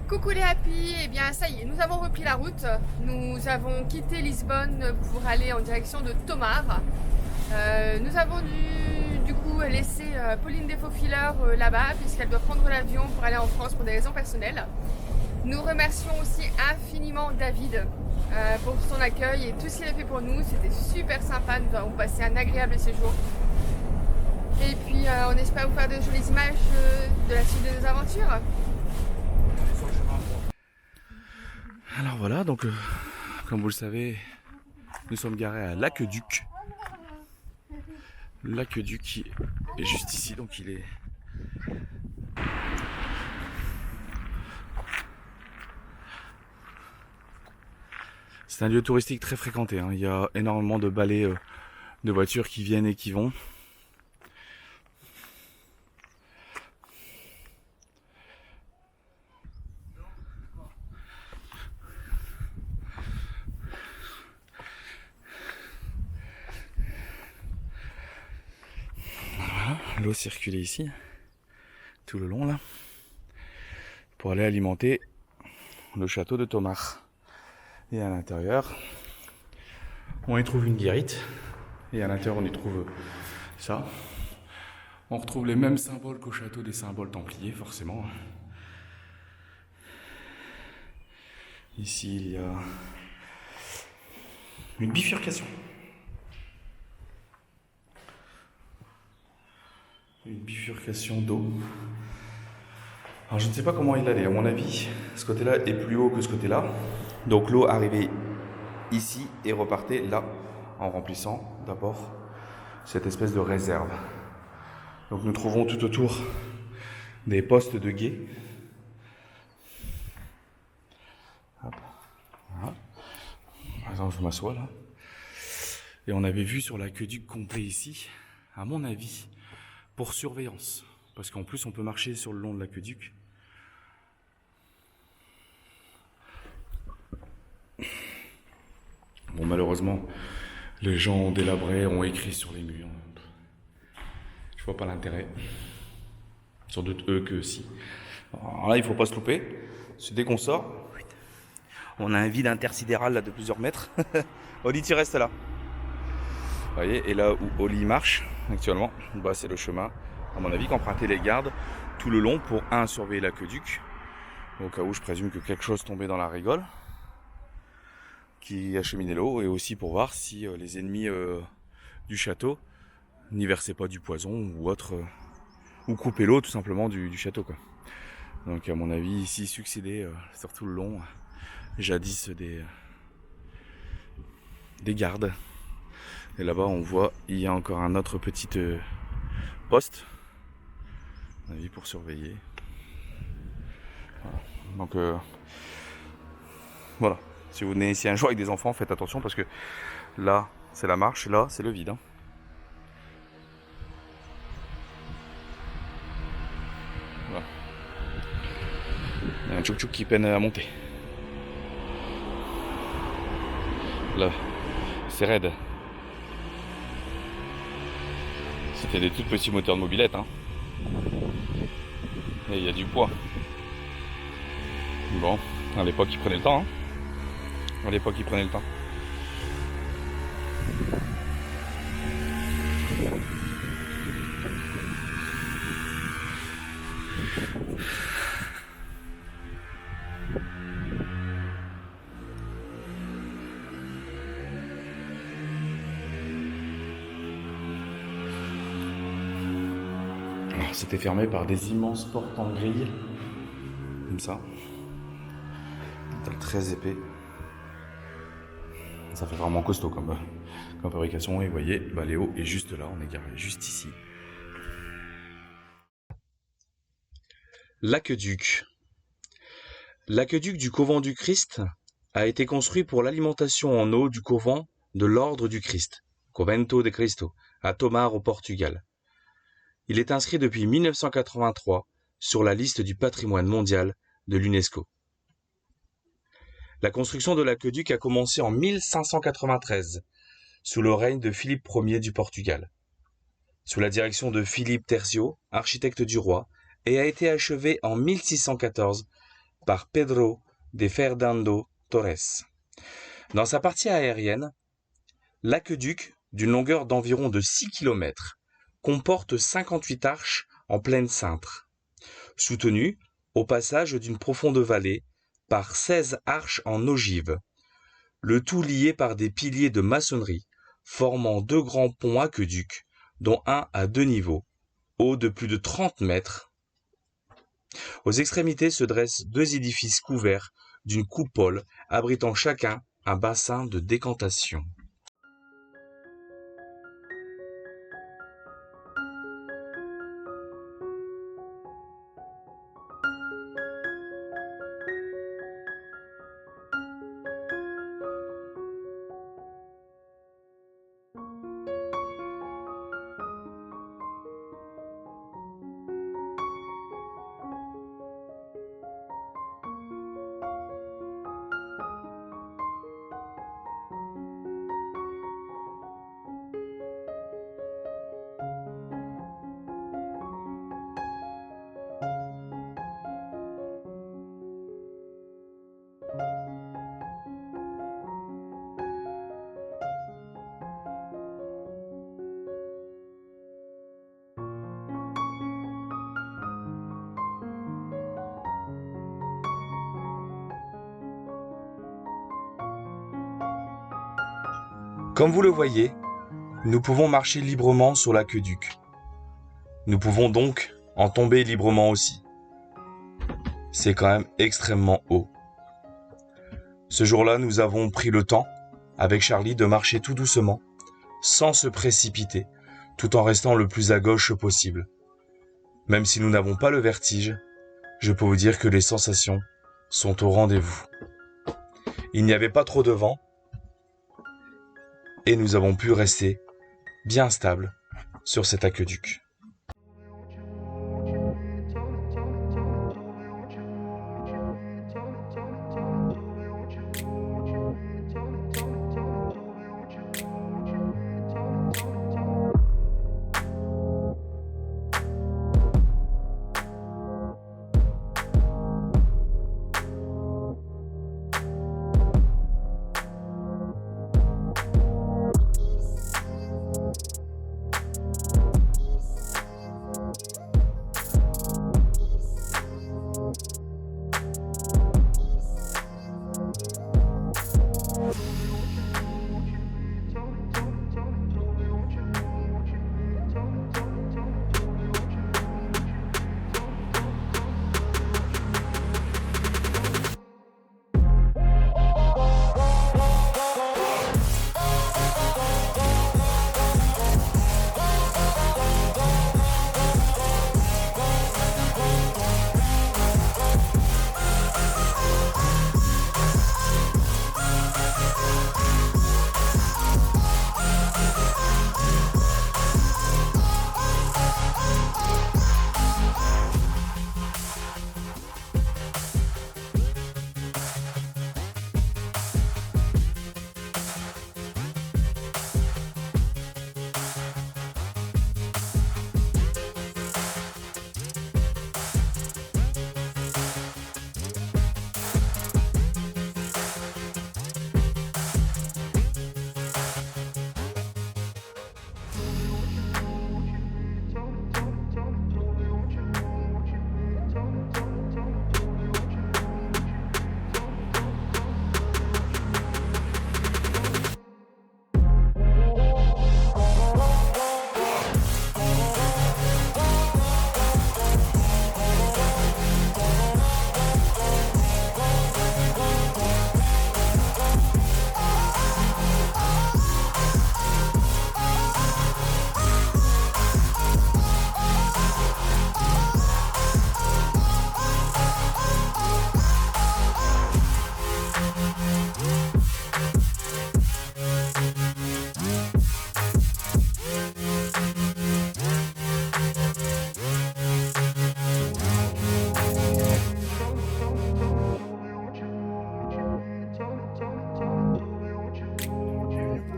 Coucou les happy, eh bien ça y est, nous avons repris la route. Nous avons quitté Lisbonne pour aller en direction de Tomar. Nous avons du coup laissé Pauline Desfaux-Fileurs là-bas puisqu'elle doit prendre l'avion pour aller en France pour des raisons personnelles. Nous remercions aussi infiniment David pour son accueil et tout ce qu'il a fait pour nous. C'était super sympa, nous avons passé un agréable séjour. Et puis on espère vous faire de jolies images de la suite de nos aventures. Alors voilà, donc comme vous le savez, nous sommes garés à l'Aqueduc. L'Aqueduc qui est juste ici, donc il est... C'est un lieu touristique très fréquenté, hein. Il y a énormément de balais de voitures qui viennent et qui vont. Voilà, l'eau circulait ici, tout le long là, pour aller alimenter le château de Tomar. Et à l'intérieur, on y trouve une guérite. Et à l'intérieur, on y trouve ça. On retrouve les mêmes symboles qu'au château des symboles templiers, forcément. Ici, il y a une bifurcation. Une bifurcation d'eau. Alors, je ne sais pas comment il allait. À mon avis, ce côté-là est plus haut que ce côté-là. Donc, l'eau arrivait ici et repartait là, en remplissant d'abord cette espèce de réserve. Donc nous trouvons tout autour des postes de guet. Hop. Voilà. Par exemple, je m'assois là. Et on avait vu sur l'aqueduc complet ici, à mon avis, pour surveillance. Parce qu'en plus, on peut marcher sur le long de l'aqueduc. Bon, malheureusement, les gens ont délabré, ont écrit sur les murs. Je vois pas l'intérêt. Sans doute eux que si. Alors là, il faut pas se louper. C'est dès qu'on sort, on a un vide intersidéral là de plusieurs mètres. Oli, tu restes là. Vous voyez, et là où Oli marche actuellement, bah, c'est le chemin, à mon avis, qu'empruntaient les gardes tout le long pour surveiller l'aqueduc. Au cas où je présume que quelque chose tombait dans la rigole qui acheminait l'eau, et aussi pour voir si les ennemis du château n'y versaient pas du poison ou autre, ou coupaient l'eau tout simplement du château, quoi. Donc à mon avis ici succédait sur tout le long jadis des gardes. Et là-bas on voit il y a encore un autre petit poste, à mon avis pour surveiller. Voilà. Donc voilà. Si vous venez ici un jour avec des enfants, faites attention parce que là, c'est la marche, là, c'est le vide. Hein. Voilà. Il y a un tchouk-tchouk qui peine à monter. Là, c'est raide. C'était des tout petits moteurs de mobilette. Hein. Et il y a du poids. Bon, à l'époque, ils prenaient le temps. Hein. À l'époque, ils prenaient le temps. Alors, c'était fermé par des immenses portes en grille. Comme ça. Très épais. Ça fait vraiment costaud comme fabrication. Et vous voyez, Léo est juste là, on est garé juste ici. L'aqueduc. L'aqueduc du Couvent du Christ a été construit pour l'alimentation en eau du couvent de l'Ordre du Christ, Convento de Cristo, à Tomar au Portugal. Il est inscrit depuis 1983 sur la liste du patrimoine mondial de l'UNESCO. La construction de l'aqueduc a commencé en 1593, sous le règne de Philippe Ier du Portugal, sous la direction de Philippe Tercio, architecte du roi, et a été achevée en 1614 par Pedro de Fernando Torres. Dans sa partie aérienne, l'aqueduc, d'une longueur d'environ de 6 km, comporte 58 arches en pleine cintre, soutenues au passage d'une profonde vallée par 16 arches en ogive, le tout lié par des piliers de maçonnerie formant 2 grands ponts aqueducs, dont un à 2 niveaux, hauts de plus de 30 mètres. Aux extrémités se dressent 2 édifices couverts d'une coupole abritant chacun un bassin de décantation. Comme vous le voyez, nous pouvons marcher librement sur l'aqueduc. Nous pouvons donc en tomber librement aussi. C'est quand même extrêmement haut. Ce jour-là, nous avons pris le temps, avec Charlie, de marcher tout doucement, sans se précipiter, tout en restant le plus à gauche possible. Même si nous n'avons pas le vertige, je peux vous dire que les sensations sont au rendez-vous. Il n'y avait pas trop de vent, et nous avons pu rester bien stable sur cet aqueduc.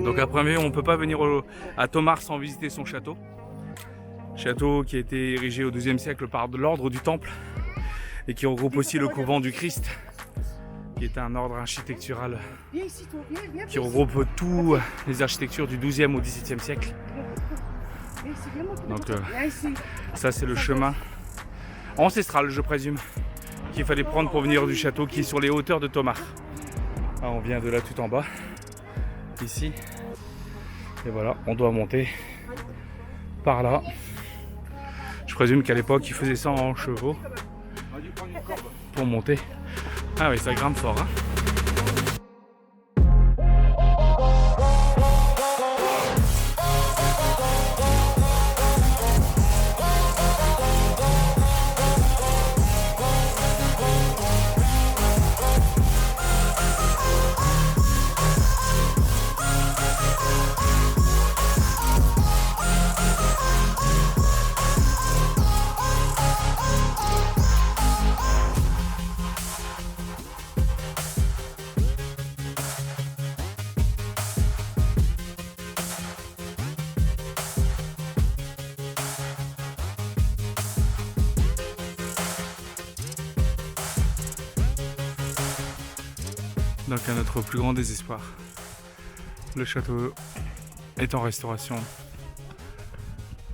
Donc après, on ne peut pas venir à Tomar sans visiter son château. Château qui a été érigé au XIIe siècle par l'ordre du Temple et qui regroupe aussi le couvent du Christ, qui est un ordre architectural qui regroupe toutes les architectures du XIIe au XVIIe siècle. Donc ça c'est le chemin ancestral, je présume, qu'il fallait prendre pour venir du château qui est sur les hauteurs de Tomar. Ah, on vient de là tout en bas, ici, et voilà, on doit monter par là. Je présume qu'à l'époque ils faisaient ça en chevaux pour monter. Ah oui, ça grimpe fort, hein. Donc à notre plus grand désespoir, le château est en restauration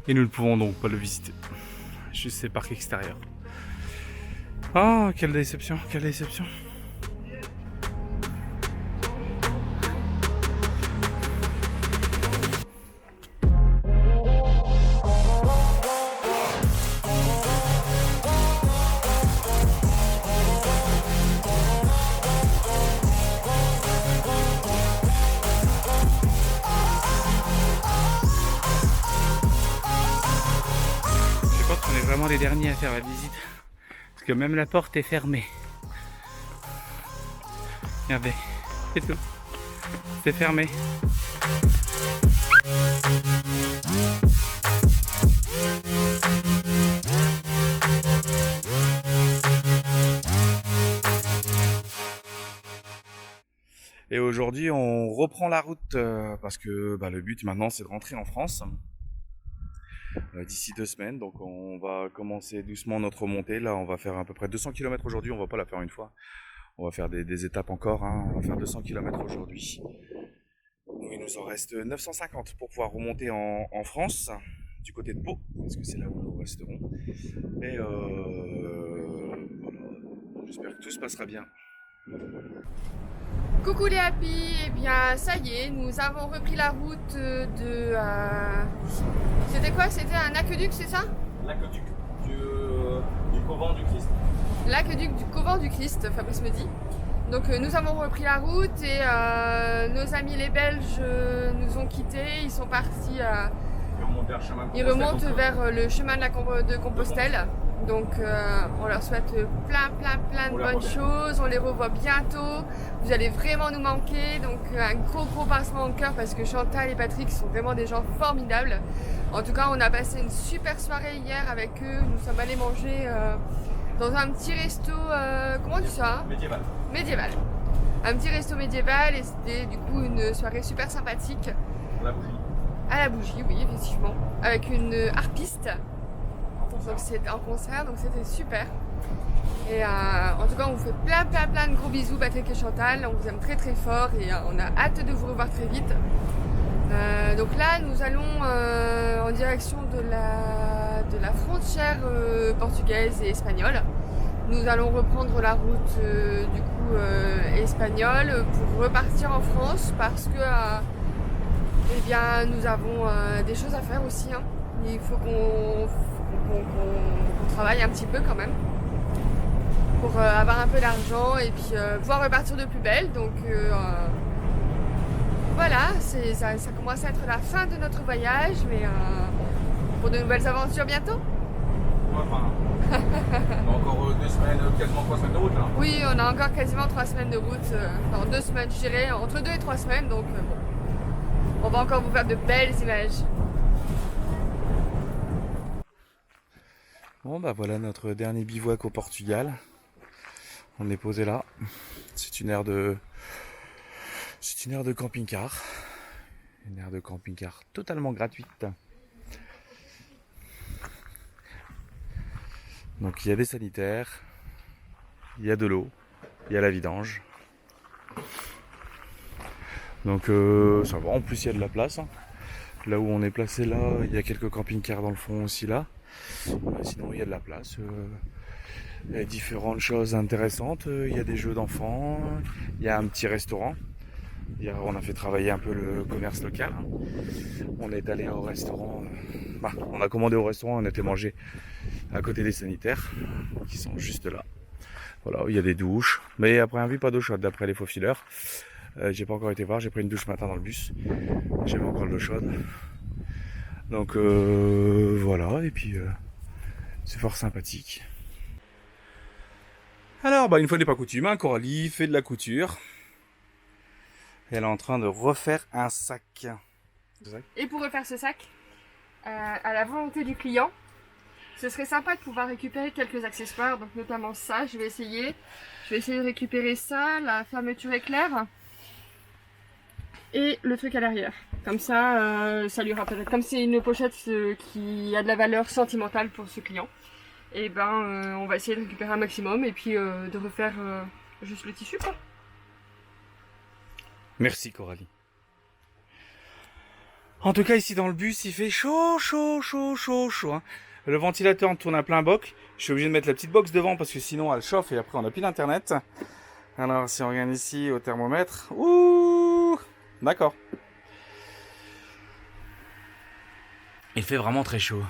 et nous ne pouvons donc pas le visiter. Juste ces parcs extérieurs. Oh, quelle déception, quelle déception. On est vraiment les derniers à faire la visite parce que même la porte est fermée. Regardez, c'est tout, c'est fermé. Et aujourd'hui on reprend la route parce que le but maintenant c'est de rentrer en France. D'ici 2 semaines, donc on va commencer doucement notre remontée. Là on va faire à peu près 200 km aujourd'hui, on va pas la faire une fois, on va faire des étapes encore, hein. On va faire 200 km aujourd'hui. Il nous en reste 950 pour pouvoir remonter en France, du côté de Pau, parce que c'est là où nous resterons. Et voilà, j'espère que tout se passera bien. Coucou les happy, eh bien ça y est, nous avons repris la route de... C'était quoi? C'était un aqueduc, c'est ça? L'aqueduc du couvent du Christ. L'aqueduc du couvent du Christ, Fabrice me dit. Donc nous avons repris la route et nos amis les Belges nous ont quittés, ils sont partis... Ils remontent vers le chemin de Compostelle. Donc on leur souhaite plein de bonnes choses, on les revoit bientôt, vous allez vraiment nous manquer, donc un gros pincement au cœur parce que Chantal et Patrick sont vraiment des gens formidables. En tout cas on a passé une super soirée hier avec eux, nous sommes allés manger dans un petit resto, comment on dit ça? Médiéval. Un petit resto médiéval et c'était du coup une soirée super sympathique. À la bougie, oui effectivement, avec une harpiste. Donc c'était en concert, donc c'était super. Et en tout cas on vous fait plein de gros bisous Patrick et Chantal, on vous aime très fort et on a hâte de vous revoir très vite. Donc là nous allons en direction de la frontière portugaise et espagnole. Nous allons reprendre la route du coup espagnole pour repartir en France parce que eh bien nous avons des choses à faire aussi, hein. Il faut qu'on travaille un petit peu quand même pour avoir un peu d'argent et puis pouvoir repartir de plus belle. Donc voilà, ça commence à être la fin de notre voyage, mais pour de nouvelles aventures bientôt. On a encore 2 semaines, quasiment 3 semaines de route là. Oui, on a encore quasiment 3 semaines de route, dans 2 semaines je dirais, entre 2 et 3 semaines, donc bon, on va encore vous faire de belles images. Bon voilà notre dernier bivouac au Portugal. On est posé là. C'est une aire de camping-car. Une aire de camping-car totalement gratuite. Donc il y a des sanitaires, il y a de l'eau, il y a la vidange. Donc ça va, en plus il y a de la place. Là où on est placé là, il y a quelques camping-cars dans le fond aussi là. Sinon il y a de la place. Il y a différentes choses intéressantes. Il y a des jeux d'enfants, il y a un petit restaurant. On a fait travailler un peu le commerce local. On est allé au restaurant. On a commandé au restaurant, on a été manger à côté des sanitaires qui sont juste là. Voilà, il y a des douches. Mais après un vu, pas d'eau chaude d'après les faux fileurs. J'ai pas encore été voir, j'ai pris une douche ce matin dans le bus. J'ai pas encore de l'eau chaude. Donc voilà, et puis c'est fort sympathique. Alors, une fois n'est pas coutume, Coralie fait de la couture. Elle est en train de refaire un sac. Et pour refaire ce sac, à la volonté du client, ce serait sympa de pouvoir récupérer quelques accessoires, donc notamment ça, je vais essayer de récupérer ça, la fermeture éclair et le truc à l'arrière. Comme ça, ça lui rappelle, comme c'est une pochette qui a de la valeur sentimentale pour ce client, et on va essayer de récupérer un maximum et puis de refaire juste le tissu quoi. Merci Coralie. En tout cas ici dans le bus il fait chaud. Hein. Le ventilateur tourne à plein boc. Je suis obligé de mettre la petite box devant parce que sinon elle chauffe et après on n'a plus d'internet. Alors si on regarde ici au thermomètre, ouh, d'accord. Il fait vraiment très chaud.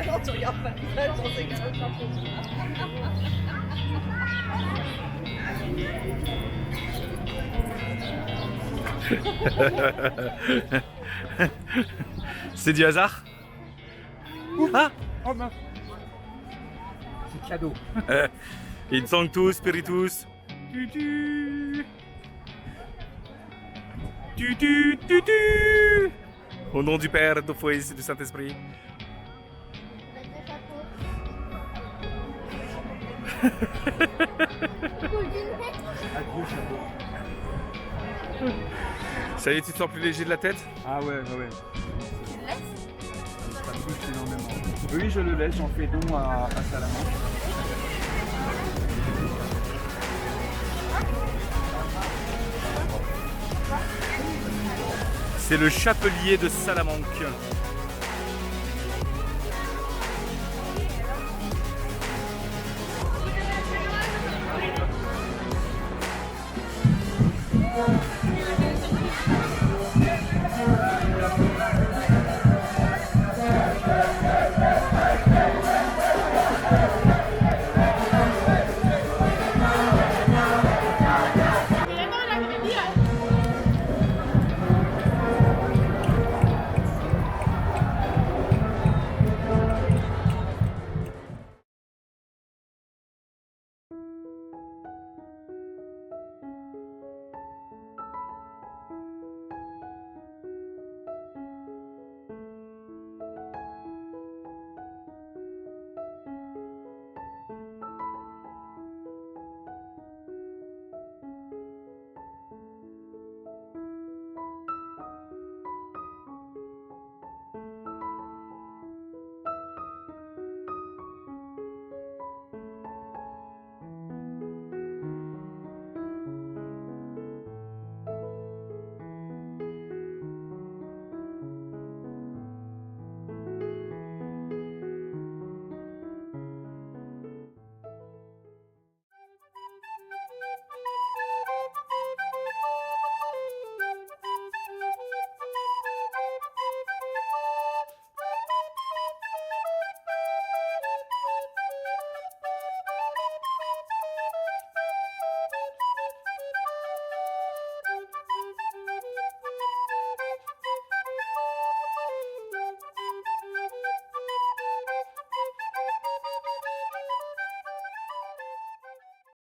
Alors tu regardes pas le visage, j'en sais que C'est du hasard? Ah! Oh mince! C'est cadeau. In Sanctus Spiritus. Tu. Au nom du Père, du Fils et du Saint-Esprit. Adieu, chapeau. Ça y est, tu te sens plus léger de la tête? Ah ouais. Tu le laisses? Ça touche énormément. Oui, je le laisse, j'en fais don à Salamanque. C'est le chapelier de Salamanque.